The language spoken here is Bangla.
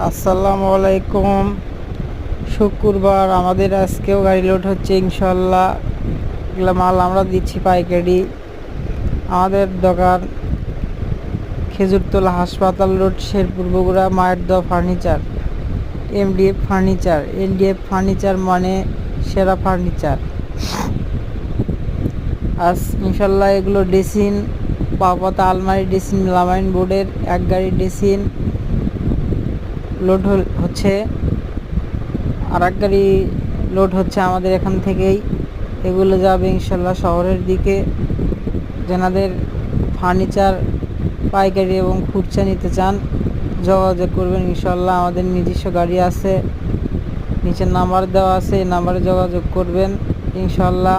আসসালামু আলাইকুম। শুক্রবার আমাদের আজকেও গাড়ি লোড হচ্ছে ইনশাল্লাহ। এগুলো মাল আমরা দিচ্ছি পাইকারি। আমাদের দোকান খেজুরতলা হাসপাতাল রোড, শেরপুর, বগুড়া, মায়ের দোয়া ফার্নিচার, এমডিএফ ফার্নিচার মানে সেরা ফার্নিচার। আজ ইনশাল্লাহ এগুলো ড্রেসিং, পাতা, আলমারি, ড্রেসিং, লামাইন বোর্ডের এক গাড়ি ড্রেসিং লোড হচ্ছে, আর এক গাড়ি লোড হচ্ছে আমাদের এখান থেকেই। এগুলো যাবে ইনশাল্লাহ শহরের দিকে। যেনাদের ফার্নিচার পাইকারি এবং খুচরা নিতে চান যোগাযোগ করবেন ইনশাল্লাহ। আমাদের নিজস্ব গাড়ি আছে, নিচে নাম্বার দেওয়া আছে, এই নাম্বারে যোগাযোগ করবেন ইনশাল্লাহ।